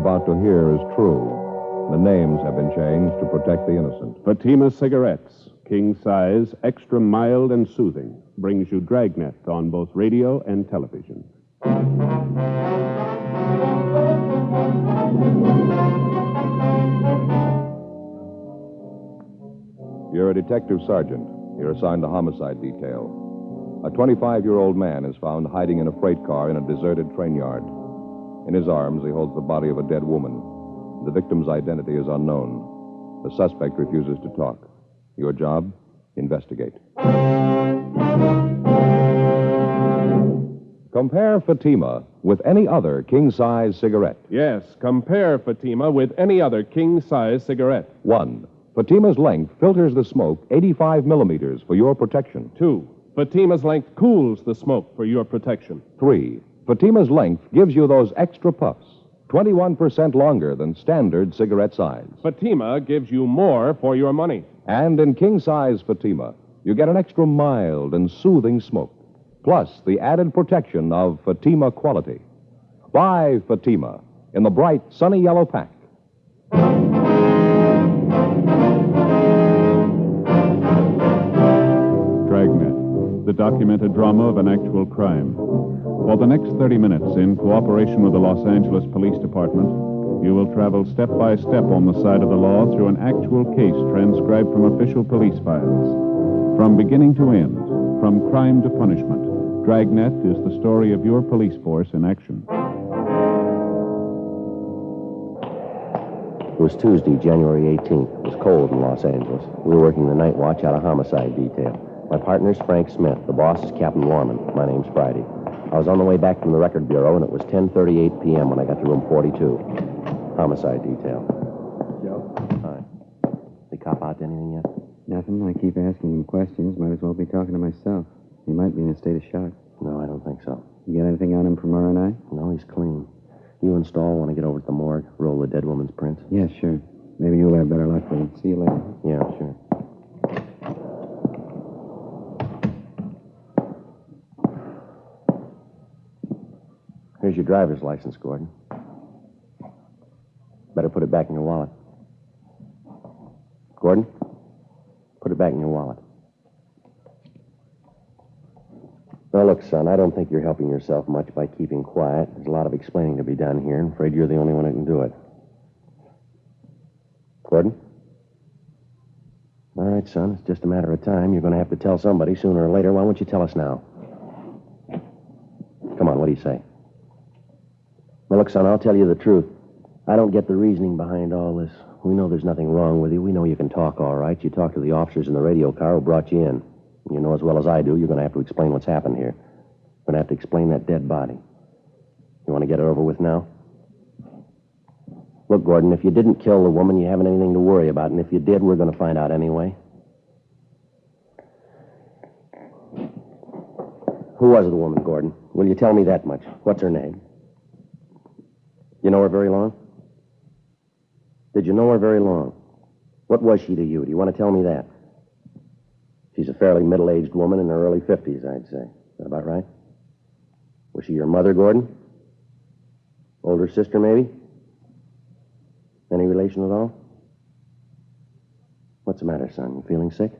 about to hear is true. The names have been changed to protect the innocent. Fatima Cigarettes, king size, extra mild and soothing, brings you Dragnet on both radio and television. You're a detective sergeant. You're assigned to homicide detail. A 25-year-old man is found hiding in a freight car in a deserted train yard. In his arms, he holds the body of a dead woman. The victim's identity is unknown. The suspect refuses to talk. Your job? Investigate. Compare Fatima with any other king-size cigarette. Yes, compare Fatima with any other king-size cigarette. 1. Fatima's length filters the smoke 85 millimeters for your protection. 2. Fatima's length cools the smoke for your protection. 3. Fatima's length gives you those extra puffs, 21% longer than standard cigarette size. Fatima gives you more for your money. And in king-size Fatima, you get an extra mild and soothing smoke, plus the added protection of Fatima quality. Buy Fatima in the bright, sunny yellow pack. Dragnet, the documented drama of an actual crime. For the next 30 minutes, in cooperation with the Los Angeles Police Department, you will travel step by step on the side of the law through an actual case transcribed from official police files. From beginning to end, from crime to punishment, Dragnet is the story of your police force in action. It was Tuesday, January 18th. It was cold in Los Angeles. We were working the night watch out of homicide detail. My partner's Frank Smith. The boss is Captain Lorman. My name's Friday. I was on the way back from the record bureau, and it was 10:38 p.m. when I got to room 42. Homicide detail. Joe? Hi. They cop out to anything yet? Nothing. I keep asking him questions. Might as well be talking to myself. He might be in a state of shock. No, I don't think so. You get anything on him from R&I? No, he's clean. You and Stahl want to get over to the morgue, roll the dead woman's prints? Yeah, sure. Maybe you'll have better luck with him. See you later. Yeah, sure. Here's your driver's license, Gordon. Better put it back in your wallet. Gordon, put it back in your wallet. Now, look, son, I don't think you're helping yourself much by keeping quiet. There's a lot of explaining to be done here, and I'm afraid you're the only one who can do it. Gordon? All right, son, it's just a matter of time. You're going to have to tell somebody sooner or later. Why won't you tell us now? Come on, what do you say? Well, look, son, I'll tell you the truth. I don't get the reasoning behind all this. We know there's nothing wrong with you. We know you can talk all right. You talked to the officers in the radio car who brought you in. You know as well as I do, you're going to have to explain what's happened here. You're going to have to explain that dead body. You want to get it over with now? Look, Gordon, if you didn't kill the woman, you haven't anything to worry about. And if you did, we're going to find out anyway. Who was the woman, Gordon? Will you tell me that much? What's her name? You know her very long? Did you know her very long? What was she to you? Do you want to tell me that? She's a fairly middle-aged woman in her early 50s, I'd say. Is that about right? Was she your mother, Gordon? Older sister, maybe? Any relation at all? What's the matter, son? You feeling sick?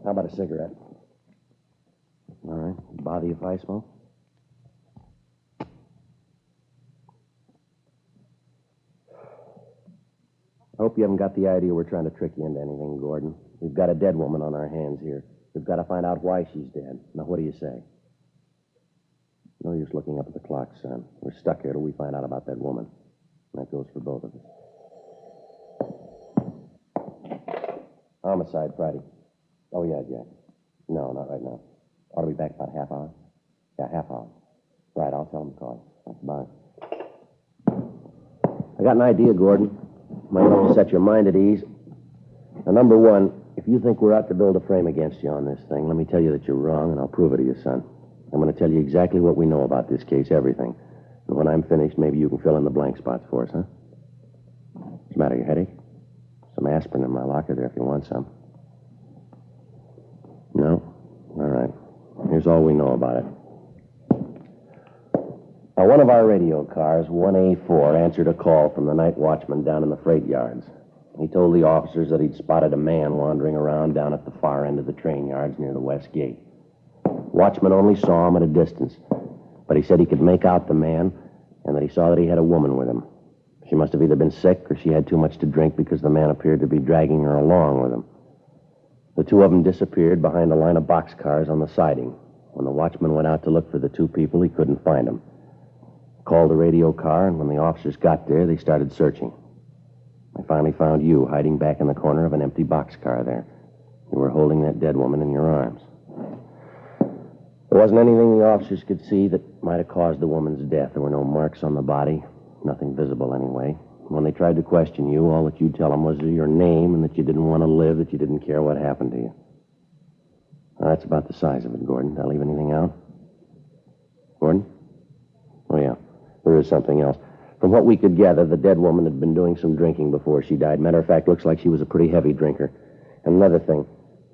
How about a cigarette? All right. Bother you if I smoke? I hope you haven't got the idea we're trying to trick you into anything, Gordon. We've got a dead woman on our hands here. We've got to find out why she's dead. Now, what do you say? No use looking up at the clock, son. We're stuck here till we find out about that woman. And that goes for both of us. Homicide, Friday. Oh, yeah, Jack. No, not right now. Ought to be back about a half hour. Yeah, half hour. Right, I'll tell him to call you. Bye. I got an idea, Gordon. Might help you set your mind at ease. Now, number one, if you think we're out to build a frame against you on this thing, let me tell you that you're wrong, and I'll prove it to you, son. I'm going to tell you exactly what we know about this case, everything. And when I'm finished, maybe you can fill in the blank spots for us, huh? What's the matter, your headache? Some aspirin in my locker there if you want some. No? All right. Here's all we know about it. Now, one of our radio cars, 1A4, answered a call from the night watchman down in the freight yards. He told the officers that he'd spotted a man wandering around down at the far end of the train yards near the west gate. Watchman only saw him at a distance, but he said he could make out the man and that he saw that he had a woman with him. She must have either been sick or she had too much to drink because the man appeared to be dragging her along with him. The two of them disappeared behind a line of boxcars on the siding. When the watchman went out to look for the two people, he couldn't find them. Called the radio car, and when the officers got there, they started searching. I finally found you hiding back in the corner of an empty boxcar there. You were holding that dead woman in your arms. There wasn't anything the officers could see that might have caused the woman's death. There were no marks on the body, nothing visible anyway. When they tried to question you, all that you'd tell them was your name and that you didn't want to live, that you didn't care what happened to you. Now, that's about the size of it, Gordon. Did I leave anything out? Gordon? Oh, yeah. There is something else. From what we could gather, the dead woman had been doing some drinking before she died. Matter of fact, looks like she was a pretty heavy drinker. And another thing,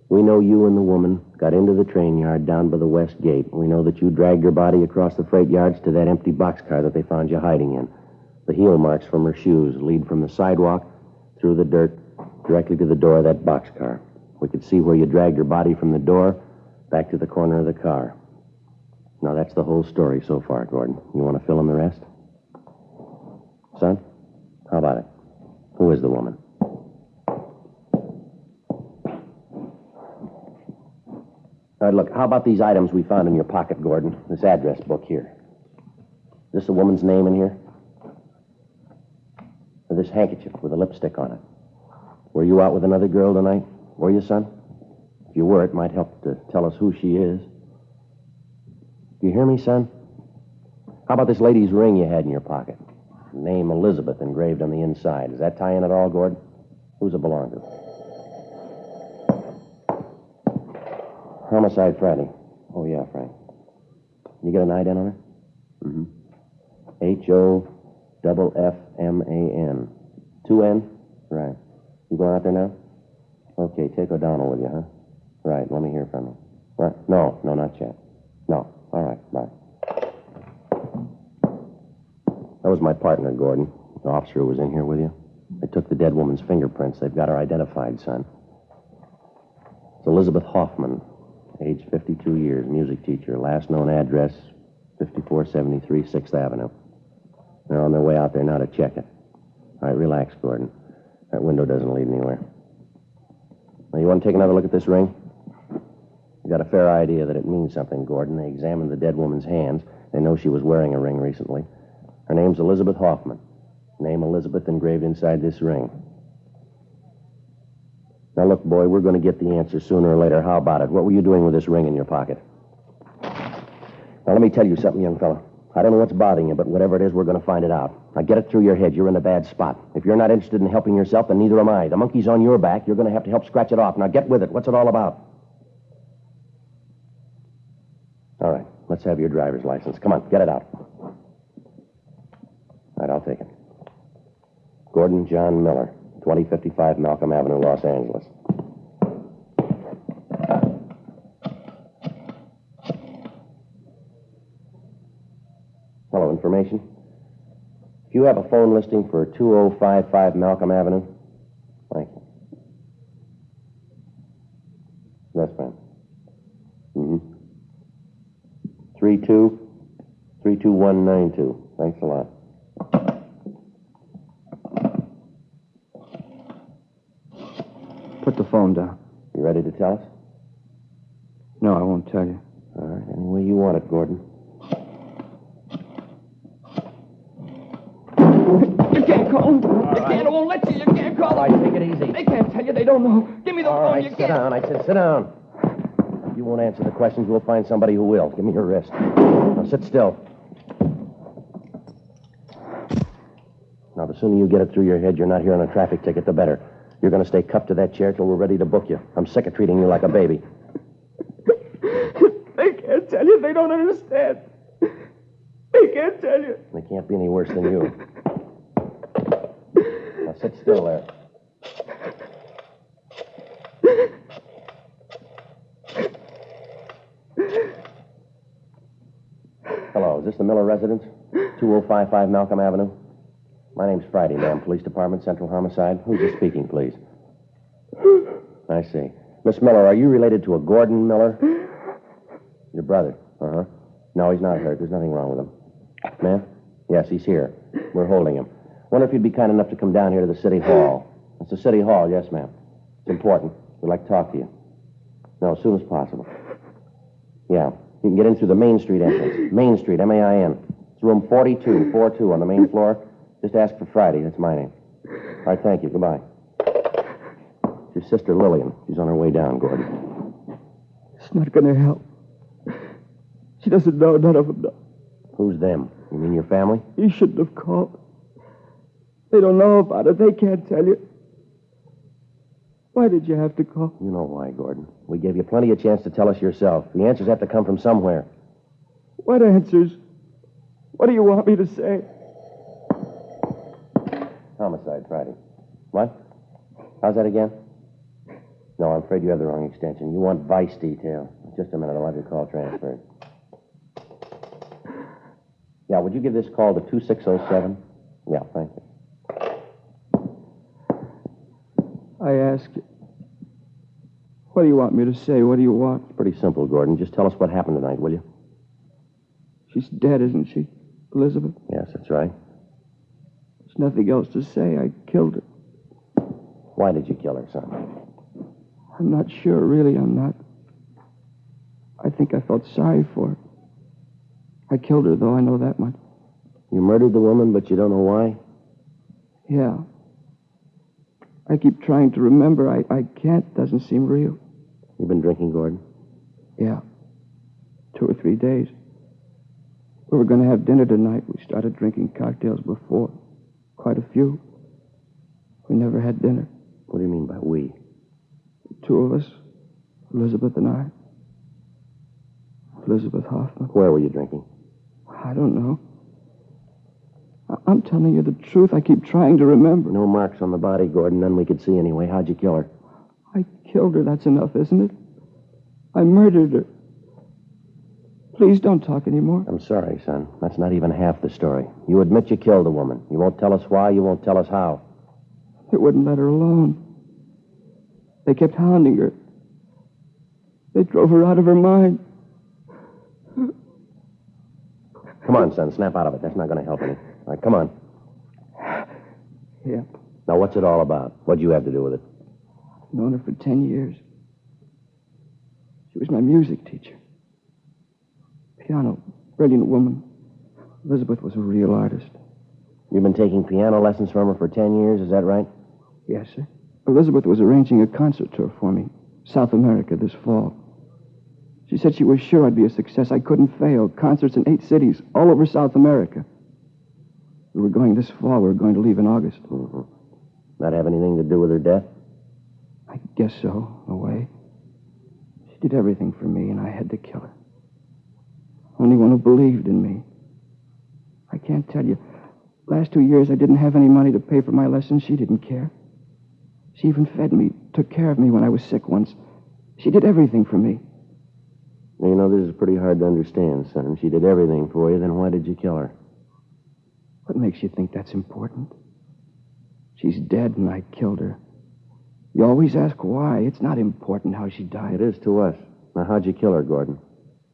we know you and the woman got into the train yard down by the west gate. We know that you dragged her body across the freight yards to that empty boxcar that they found you hiding in. The heel marks from her shoes lead from the sidewalk through the dirt directly to the door of that boxcar. We could see where you dragged her body from the door back to the corner of the car. Now, that's the whole story so far, Gordon. You want to fill in the rest? Son, how about it? Who is the woman? All right, look, how about these items we found in your pocket, Gordon? This address book here. Is this a woman's name in here? Or this handkerchief with a lipstick on it? Were you out with another girl tonight? Were you, son? If you were, it might help to tell us who she is. Do you hear me, son? How about this lady's ring you had in your pocket? Name Elizabeth engraved on the inside. Does that tie in at all, Gordon? Who's it belong to? Homicide Friday. Oh, yeah, Frank. You get an ident on her? Mm-hmm. Hoffman. 2 N? Right. You going out there now? Okay, take O'Donnell with you, huh? Right, let me hear from you. Right. No, not yet. No. All right, bye. That was my partner, Gordon, the officer who was in here with you. They took the dead woman's fingerprints. They've got her identified, son. It's Elizabeth Hoffman, age 52 years, music teacher. Last known address, 5473 6th Avenue. They're on their way out there now to check it. All right, relax, Gordon. That window doesn't lead anywhere. Now, you want to take another look at this ring? You got a fair idea that it means something, Gordon. They examined the dead woman's hands. They know she was wearing a ring recently. Her name's Elizabeth Hoffman. Name Elizabeth engraved inside this ring. Now, look, boy, we're going to get the answer sooner or later. How about it? What were you doing with this ring in your pocket? Now, let me tell you something, young fella. I don't know what's bothering you, but whatever it is, we're going to find it out. Now, get it through your head. You're in a bad spot. If you're not interested in helping yourself, then neither am I. The monkey's on your back. You're going to have to help scratch it off. Now, get with it. What's it all about? All right, let's have your driver's license. Come on, get it out. All right, I'll take it. Gordon John Miller, 2055 Malcolm Avenue, Los Angeles. Hello, information? If you have a phone listing for 2055 Malcolm Avenue, thank you. That's fine. Mm-hmm. 32192. Thanks a lot. Put the phone down. You ready to tell us? No, I won't tell you. All right, any way you want it, Gordon. You can't call them. They can't. I won't let you. You can't call them. All right, take it easy. They can't tell you. They don't know. Give me the All phone. right, You sit can't. down. I said sit down. If you won't answer the questions, we'll find somebody who will. Give me your wrist. Now, sit still. Now, the sooner you get it through your head you're not here on a traffic ticket, the better. You're going to stay cuffed to that chair till we're ready to book you. I'm sick of treating you like a baby. They can't tell you. They don't understand. They can't tell you. They can't be any worse than you. Now, sit still there. Hello, is this the Miller residence? 2055 Malcolm Avenue. My name's Friday, ma'am. Police Department, Central Homicide. Who's this speaking, please? I see. Miss Miller, are you related to a Gordon Miller? Your brother? Uh-huh. No, he's not hurt. There's nothing wrong with him. Ma'am? Yes, he's here. We're holding him. Wonder if you'd be kind enough to come down here to the City Hall. It's the City Hall, yes, ma'am. It's important. We'd like to talk to you. No, as soon as possible. Yeah. You can get in through the Main Street entrance. Main Street, M-A-I-N. It's room 42 on the main floor. Just ask for Friday. That's my name. All right, thank you. Goodbye. It's your sister, Lillian. She's on her way down, Gordon. It's not going to help. She doesn't know. None of them know. Who's them? You mean your family? You shouldn't have called. They don't know about it. They can't tell you. Why did you have to call? You know why, Gordon. We gave you plenty of chance to tell us yourself. The answers have to come from somewhere. What answers? What do you want me to say? Homicide, Friday. What? How's that again? No, I'm afraid you have the wrong extension. You want vice detail. Just a minute. I'll have your call transferred. Yeah, would you give this call to 2607? Yeah, thank you. I ask you. What do you want me to say? What do you want? It's pretty simple, Gordon. Just tell us what happened tonight, will you? She's dead, isn't she, Elizabeth? Yes, that's right. There's nothing else to say. I killed her. Why did you kill her, son? I'm not sure, really. I'm not. I think I felt sorry for her. I killed her, though. I know that much. You murdered the woman, but you don't know why? Yeah. I keep trying to remember. I can't. Doesn't seem real. You've been drinking, Gordon? Yeah. 2 or 3 days. We were going to have dinner tonight. We started drinking cocktails before. Quite a few. We never had dinner. What do you mean by we? The 2 of us. Elizabeth and I. Elizabeth Hoffman. Where were you drinking? I don't know. I'm telling you the truth. I keep trying to remember. No marks on the body, Gordon. None we could see anyway. How'd you kill her? I killed her. That's enough, isn't it? I murdered her. Please don't talk anymore. I'm sorry, son. That's not even half the story. You admit you killed a woman. You won't tell us why. You won't tell us how. They wouldn't let her alone. They kept hounding her. They drove her out of her mind. Come on, son. Snap out of it. That's not going to help any. All right, come on. Yeah. Now, what's it all about? What'd you have to do with it? I've known her for 10 years. She was my music teacher. Piano. Brilliant woman. Elizabeth was a real artist. You've been taking piano lessons from her for 10 years, is that right? Yes, sir. Elizabeth was arranging a concert tour for me. South America this fall. She said she was sure I'd be a success. I couldn't fail. Concerts in 8 cities, all over South America. We were going this fall. We were going to leave in August. Mm-hmm. That have anything to do with her death? I guess so, in a way. She did everything for me, and I had to kill her. Only one who believed in me. I can't tell you. Last 2 years, I didn't have any money to pay for my lessons. She didn't care. She even fed me, took care of me when I was sick once. She did everything for me. Now, you know, this is pretty hard to understand, son. She did everything for you, then why did you kill her? What makes you think that's important? She's dead, and I killed her. You always ask why. It's not important how she died. It is to us. Now, how'd you kill her, Gordon?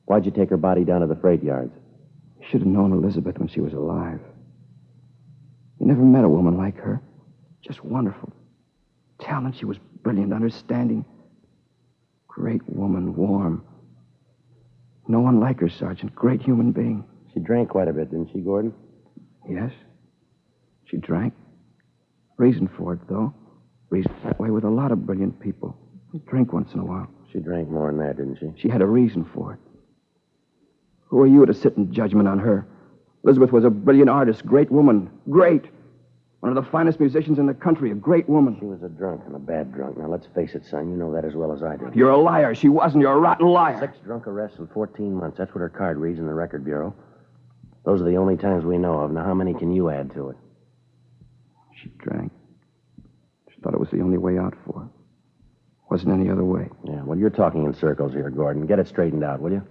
Why'd you take her body down to the freight yards? You should have known Elizabeth when she was alive. You never met a woman like her. Just wonderful. Talent, she was brilliant, understanding. Great woman, warm. No one like her, Sergeant. Great human being. She drank quite a bit, didn't she, Gordon? Yes. She drank. Reason for it, though. Reason that way with a lot of brilliant people. They drink once in a while. She drank more than that, didn't she? She had a reason for it. Who are you to sit in judgment on her? Elizabeth was a brilliant artist, great woman, great. One of the finest musicians in the country, a great woman. She was a drunk and a bad drunk. Now, let's face it, son. You know that as well as I do. You're a liar. She wasn't. You're a rotten liar. 6 drunk arrests in 14 months. That's what her card reads in the record bureau. Those are the only times we know of. Now, how many can you add to it? She drank. She thought it was the only way out for her. Wasn't any other way. Yeah, well, you're talking in circles here, Gordon. Get it straightened out, will you?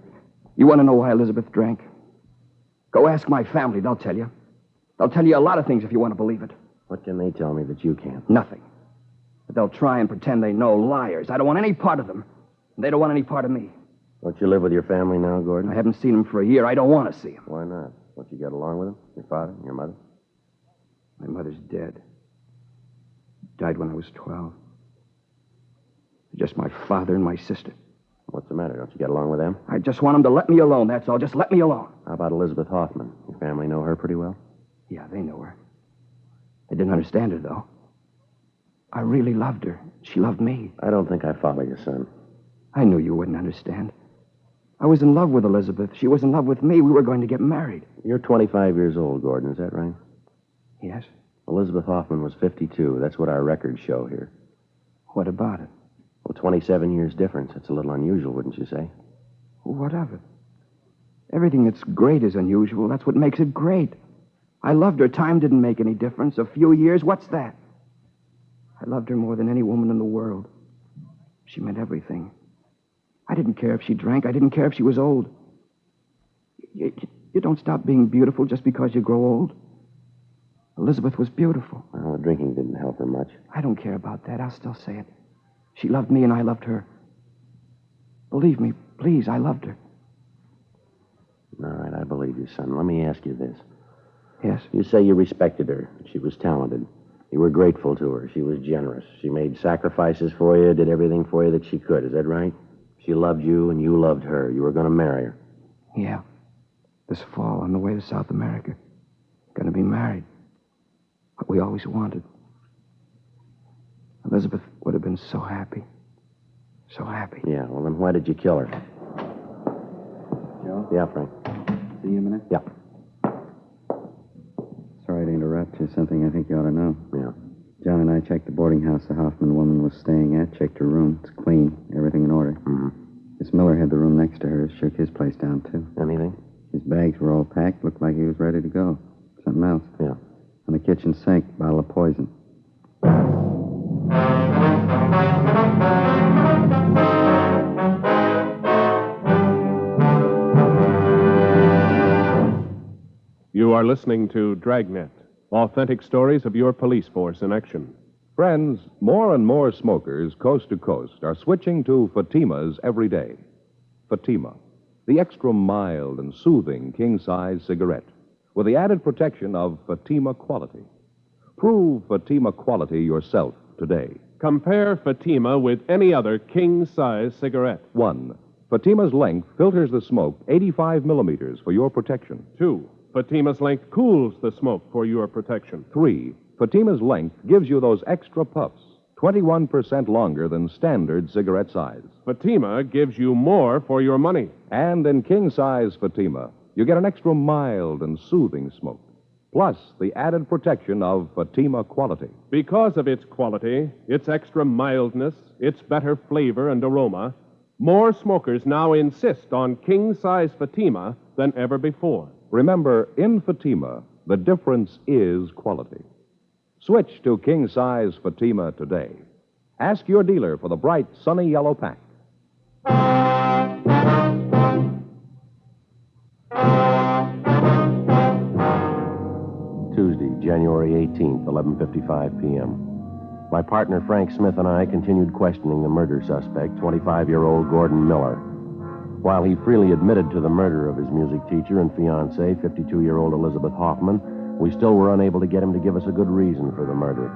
You want to know why Elizabeth drank? Go ask my family. They'll tell you. They'll tell you a lot of things if you want to believe it. What can they tell me that you can't? Nothing. But they'll try and pretend they know. Liars. I don't want any part of them. And they don't want any part of me. Don't you live with your family now, Gordon? I haven't seen them for a year. I don't want to see them. Why not? Don't you get along with them? Your father and your mother? My mother's dead. Died when I was 12. Just my father and my sister. What's the matter? Don't you get along with them? I just want them to let me alone, that's all. Just let me alone. How about Elizabeth Hoffman? Your family know her pretty well? Yeah, they know her. They didn't understand her, though. I really loved her. She loved me. I don't think I follow you, son. I knew you wouldn't understand. I was in love with Elizabeth. She was in love with me. We were going to get married. You're 25 years old, Gordon. Is that right? Yes? Elizabeth Hoffman was 52. That's what our records show here. What about it? Well, 27 years difference. That's a little unusual, wouldn't you say? What of it? Everything that's great is unusual. That's what makes it great. I loved her. Time didn't make any difference. A few years, what's that? I loved her more than any woman in the world. She meant everything. I didn't care if she drank. I didn't care if she was old. You don't stop being beautiful just because you grow old. Elizabeth was beautiful. Well, the drinking didn't help her much. I don't care about that. I'll still say it. She loved me and I loved her. Believe me, please, I loved her. All right, I believe you, son. Let me ask you this. Yes? You say you respected her. She was talented. You were grateful to her. She was generous. She made sacrifices for you, did everything for you that she could. Is that right? She loved you and you loved her. You were going to marry her. Yeah. This fall on the way to South America. Going to be married. What we always wanted. Elizabeth would have been so happy. So happy. Yeah, well, then why did you kill her? Joe? Yeah, Frank. See you a minute? Yeah. Sorry to interrupt you. Something I think you ought to know. Yeah. John and I checked the boarding house the Hoffman woman was staying at, checked her room. It's clean, everything in order. Mm-hmm. Miss Miller had the room next to hers, shook his place down, too. Anything? His bags were all packed, looked like he was ready to go. Something else. Yeah. On the kitchen sink, bottle of poison. You are listening to Dragnet, authentic stories of your police force in action. Friends, more and more smokers, coast to coast, are switching to Fatimas every day. Fatima, the extra mild and soothing king-size cigarette, with the added protection of Fatima quality. Prove Fatima quality yourself today. Compare Fatima with any other king-size cigarette. 1. Fatima's length filters the smoke 85 millimeters for your protection. 2. Fatima's length cools the smoke for your protection. 3. Fatima's length gives you those extra puffs, 21% longer than standard cigarette size. Fatima gives you more for your money. And in king-size Fatima, you get an extra mild and soothing smoke, plus the added protection of Fatima quality. Because of its quality, its extra mildness, its better flavor and aroma, more smokers now insist on king-size Fatima than ever before. Remember, in Fatima, the difference is quality. Switch to king-size Fatima today. Ask your dealer for the bright, sunny yellow pack. Tuesday, January 18th, 11:55 p.m. My partner Frank Smith and I continued questioning the murder suspect, 25-year-old Gordon Miller. While he freely admitted to the murder of his music teacher and fiancée, 52-year-old Elizabeth Hoffman, we still were unable to get him to give us a good reason for the murder.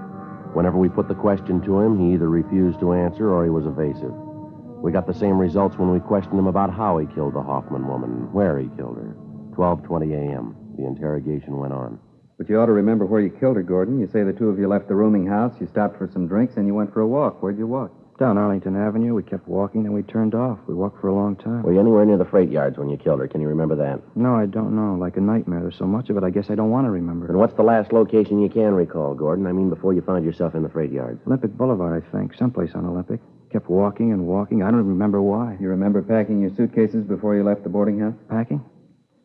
Whenever we put the question to him, he either refused to answer or he was evasive. We got the same results when we questioned him about how he killed the Hoffman woman and where he killed her. 12:20 a.m. The interrogation went on. But you ought to remember where you killed her, Gordon. You say the two of you left the rooming house, you stopped for some drinks, and you went for a walk. Where'd you walk? Down Arlington Avenue. We kept walking, then we turned off. We walked for a long time. Were you anywhere near the freight yards when you killed her? Can you remember that? No, I don't know. Like a nightmare. There's so much of it, I guess I don't want to remember And it. what's the last location you can recall, Gordon? I mean, before you found yourself in the freight yards. Olympic Boulevard, I think. Someplace on Olympic. Kept walking and walking. I don't remember why. You remember packing your suitcases before you left the boarding house? Packing?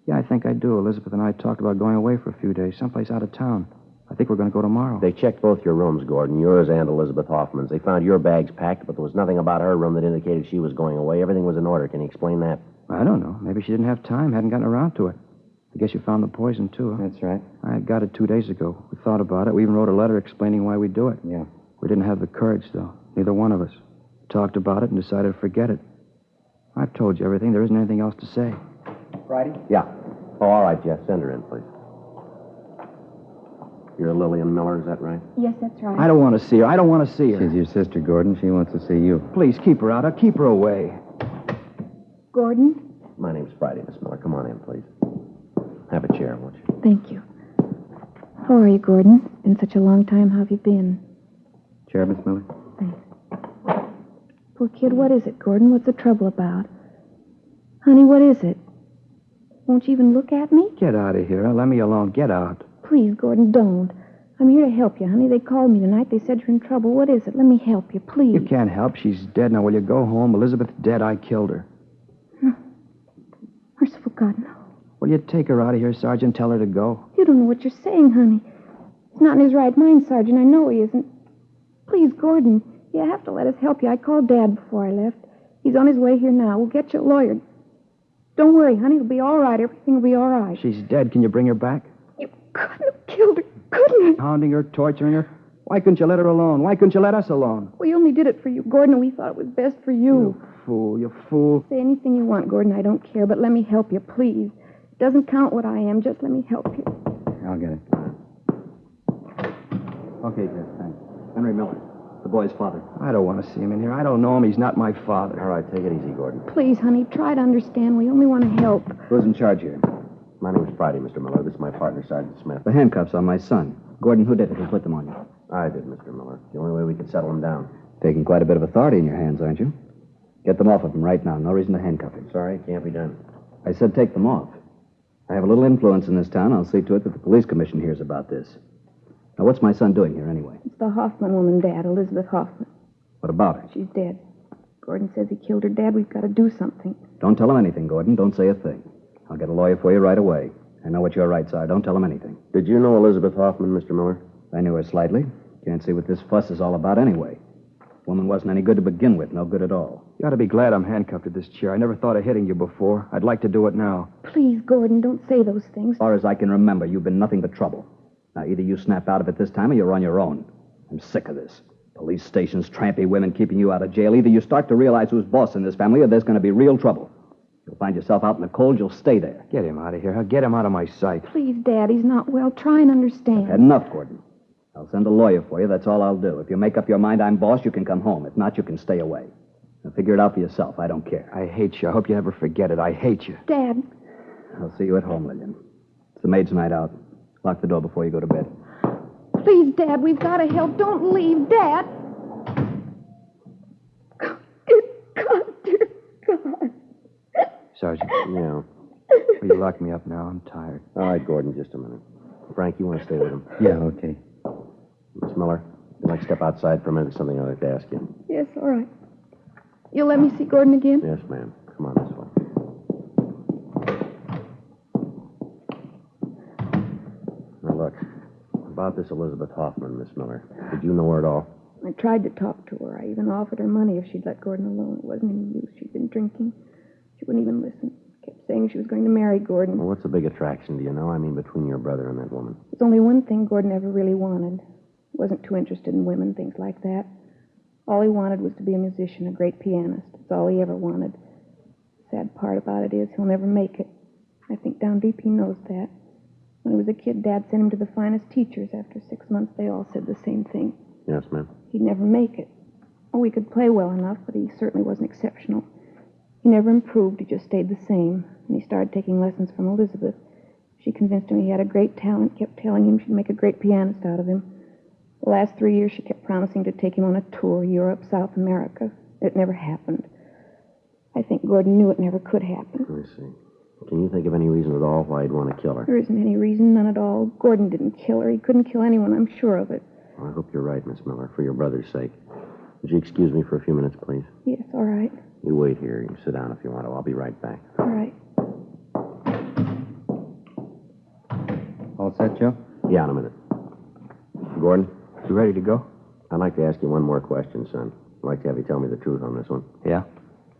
Yeah, I think I do. Elizabeth and I talked about going away for a few days, someplace out of town. I think we're going to go tomorrow. They checked both your rooms, Gordon, yours and Elizabeth Hoffman's. They found your bags packed, but there was nothing about her room that indicated she was going away. Everything was in order. Can you explain that? I don't know. Maybe she didn't have time, hadn't gotten around to it. I guess you found the poison, too, huh? That's right. I got it 2 days ago. We thought about it. We even wrote a letter explaining why we do it. Yeah. We didn't have the courage, though. Neither one of us. We talked about it and decided to forget it. I've told you everything. There isn't anything else to say. Friday? Yeah. Oh, all right, Jeff. Send her in, please. You're Lillian Miller, is that right? Yes, that's right. I don't want to see her. I don't want to see her. She's your sister, Gordon. She wants to see you. Please, keep her out. I'll keep her away. Gordon? My name's Friday, Miss Miller. Come on in, please. Have a chair, won't you? Thank you. How are you, Gordon? It's been such a long time. How have you been? Chair, Miss Miller? Thanks. Poor kid, what is it, Gordon? What's the trouble about? Honey, what is it? Won't you even look at me? Get out of here. Let me alone. Get out. Please, Gordon, don't. I'm here to help you, honey. They called me tonight. They said you're in trouble. What is it? Let me help you, please. You can't help. She's dead. Now, will you go home? Elizabeth's dead. I killed her. Merciful God, no. Will you take her out of here, Sergeant? Tell her to go. You don't know what you're saying, honey. He's not in his right mind, Sergeant. I know he isn't. Please, Gordon, you have to let us help you. I called Dad before I left. He's on his way here now. We'll get you a lawyer. Don't worry, honey. It'll be all right. Everything will be all right. She's dead. Can you bring her back? You couldn't have killed her, couldn't you? Hounding her, torturing her? Why couldn't you let her alone? Why couldn't you let us alone? We only did it for you, Gordon, and we thought it was best for you. You fool. Say anything you want, Gordon. I don't care, but let me help you, please. It doesn't count what I am. Just let me help you. I'll get it. Okay, Jeff, thanks. Henry Miller, the boy's father. I don't want to see him in here. I don't know him. He's not my father. All right, take it easy, Gordon. Please, honey, try to understand. We only want to help. Who's in charge here? My name's Friday, Mr. Miller. This is my partner, Sergeant Smith. The handcuffs on my son. Gordon, who did it? Who put them on you? I did, Mr. Miller. The only way we could settle him down. Taking quite a bit of authority in your hands, aren't you? Get them off of him right now. No reason to handcuff him. Sorry, can't be done. I said take them off. I have a little influence in this town. I'll see to it that the police commission hears about this. Now, what's my son doing here anyway? It's the Hoffman woman, Dad, Elizabeth Hoffman. What about her? She's dead. Gordon says he killed her, Dad. We've got to do something. Don't tell him anything, Gordon. Don't say a thing. I'll get a lawyer for you right away. I know what your rights are. Don't tell him anything. Did you know Elizabeth Hoffman, Mr. Miller? I knew her slightly. Can't see what this fuss is all about anyway. Woman wasn't any good to begin with. No good at all. You ought to be glad I'm handcuffed to this chair. I never thought of hitting you before. I'd like to do it now. Please, Gordon, don't say those things. As far as I can remember, you've been nothing but trouble. Now, either you snap out of it this time or you're on your own. I'm sick of this. Police stations, trampy women keeping you out of jail. Either you start to realize who's boss in this family or there's going to be real trouble. You'll find yourself out in the cold, you'll stay there. Get him out of here. Get him out of my sight. Please, Dad, he's not well. Try and understand. Had enough, Gordon. I'll send a lawyer for you. That's all I'll do. If you make up your mind I'm boss, you can come home. If not, you can stay away. Now, figure it out for yourself. I don't care. I hate you. I hope you never forget it. I hate you. Dad. I'll see you at home, Lillian. It's the maid's night out. Lock the door before you go to bed. Please, Dad, we've got to help. Don't leave, Dad. Dear God, dear God. Sergeant, Yeah. will you lock me up now? I'm tired. All right, Gordon, just a minute. Frank, you want to stay with him? Yeah, okay. Miss Miller, you'd like to step outside for a minute? Something I'd like to ask you. Yes, all right. You'll let me see Gordon again? Yes, ma'am. Come on this way. Now, look, about this Elizabeth Hoffman, Miss Miller. Did you know her at all? I tried to talk to her. I even offered her money if she'd let Gordon alone. It wasn't any use. She'd been drinking. She wouldn't even listen. Kept saying she was going to marry Gordon. Well, what's the big attraction, do you know? I mean, between your brother and that woman. There's only one thing Gordon ever really wanted. He wasn't too interested in women, things like that. All he wanted was to be a musician, a great pianist. That's all he ever wanted. The sad part about it is he'll never make it. I think down deep he knows that. When he was a kid, Dad sent him to the finest teachers. After 6 months, they all said the same thing. Yes, ma'am. He'd never make it. Oh, he could play well enough, but he certainly wasn't exceptional. He never improved. He just stayed the same. And he started taking lessons from Elizabeth. She convinced him he had a great talent, kept telling him she'd make a great pianist out of him. The last 3 years, she kept promising to take him on a tour, Europe, South America. It never happened. I think Gordon knew it never could happen. I see. Can you think of any reason at all why he'd want to kill her? There isn't any reason, none at all. Gordon didn't kill her. He couldn't kill anyone, I'm sure of it. Well, I hope you're right, Miss Miller, for your brother's sake. Would you excuse me for a few minutes, please? Yes, all right. You wait here. You can sit down if you want to. I'll be right back. All right. All set, Joe? Yeah, in a minute. Gordon, You ready to go? I'd like to ask you one more question, son. I'd like to have you tell me the truth on this one. Yeah?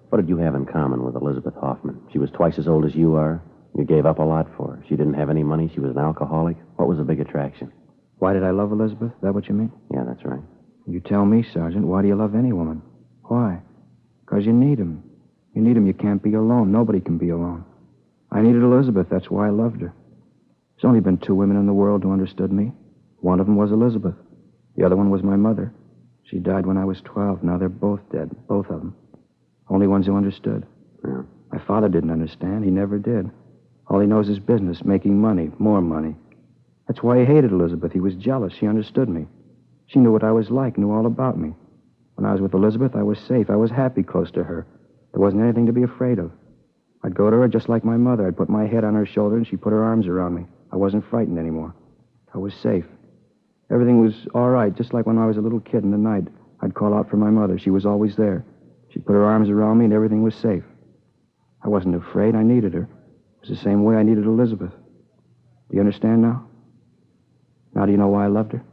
What did you have in common with Elizabeth Hoffman? She was twice as old as you are. You gave up a lot for her. She didn't have any money. She was an alcoholic. What was the big attraction? Why did I love Elizabeth? Is that what you mean? Yeah, that's right. You tell me, Sergeant. Why do you love any woman? Why? Because you need him. You need him. You can't be alone. Nobody can be alone. I needed Elizabeth. That's why I loved her. There's only been 2 women in the world who understood me. One of them was Elizabeth. The other one was my mother. She died when I was 12. Now they're both dead. Both of them. Only ones who understood. Yeah. My father didn't understand. He never did. All he knows is business, making money, more money. That's why he hated Elizabeth. He was jealous. She understood me. She knew what I was like, knew all about me. When I was with Elizabeth, I was safe. I was happy close to her. There wasn't anything to be afraid of. I'd go to her just like my mother. I'd put my head on her shoulder and she'd put her arms around me. I wasn't frightened anymore. I was safe. Everything was all right, just like when I was a little kid in the night. I'd call out for my mother. She was always there. She'd put her arms around me and everything was safe. I wasn't afraid. I needed her. It was the same way I needed Elizabeth. Do you understand now? Now do you know why I loved her?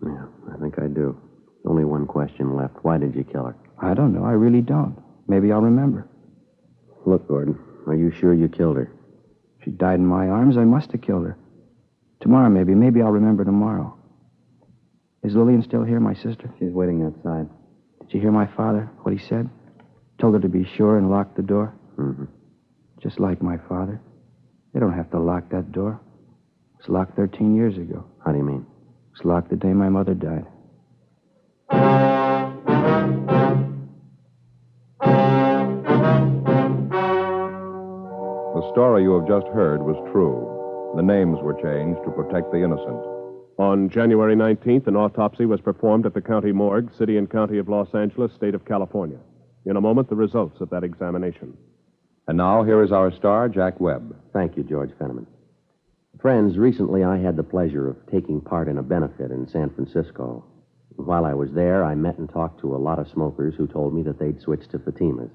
Yeah, I think I do. Only one question left. Why did you kill her? I don't know. I really don't. Maybe I'll remember. Look, Gordon, are you sure you killed her? She died in my arms. I must have killed her. Tomorrow, maybe. Maybe I'll remember tomorrow. Is Lillian still here, my sister? She's waiting outside. Did you hear my father, what he said? Told her to be sure and lock the door? Mm-hmm. Just like my father. They don't have to lock that door. It was locked 13 years ago. How do you mean? It was locked the day my mother died. The story you have just heard was true. The names were changed to protect the innocent. On January 19th, an autopsy was performed at the county morgue, City and County of Los Angeles, state of California. In a moment, the results of that examination. And now, here is our star, Jack Webb. Thank you, George Fenneman. Friends, recently I had the pleasure of taking part in a benefit in San Francisco. While I was there, I met and talked to a lot of smokers who told me that they'd switched to Fatimas.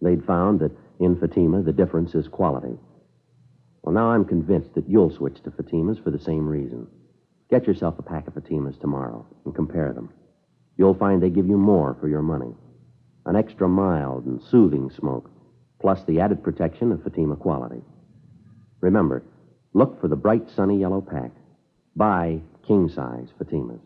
They'd found that in Fatima, the difference is quality. Well, now I'm convinced that you'll switch to Fatimas for the same reason. Get yourself a pack of Fatimas tomorrow and compare them. You'll find they give you more for your money. An extra mild and soothing smoke, plus the added protection of Fatima quality. Remember, look for the bright, sunny yellow pack. Buy king-size Fatimas.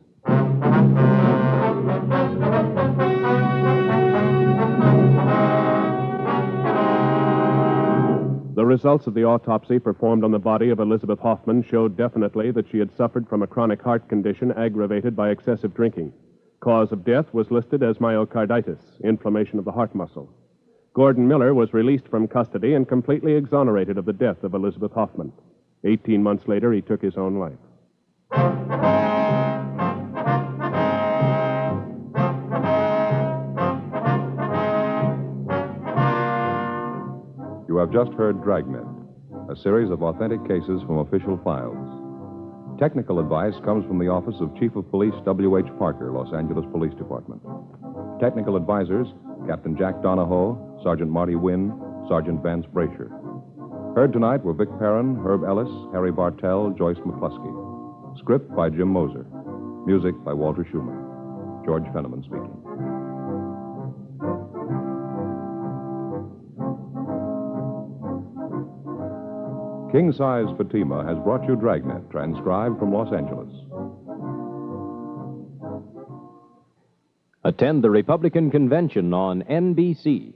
The results of the autopsy performed on the body of Elizabeth Hoffman showed definitely that she had suffered from a chronic heart condition aggravated by excessive drinking. Cause of death was listed as myocarditis, inflammation of the heart muscle. Gordon Miller was released from custody and completely exonerated of the death of Elizabeth Hoffman. 18 months later, he took his own life. You have just heard Dragnet, a series of authentic cases from official files. Technical advice comes from the Office of Chief of Police W.H. Parker, Los Angeles Police Department. Technical advisors, Captain Jack Donahoe, Sergeant Marty Wynn, Sergeant Vance Brasher. Heard tonight were Vic Perrin, Herb Ellis, Harry Bartell, Joyce McCluskey. Script by Jim Moser. Music by Walter Schumann. George Fenneman speaking. King Size Fatima has brought you Dragnet, transcribed from Los Angeles. Attend the Republican Convention on NBC.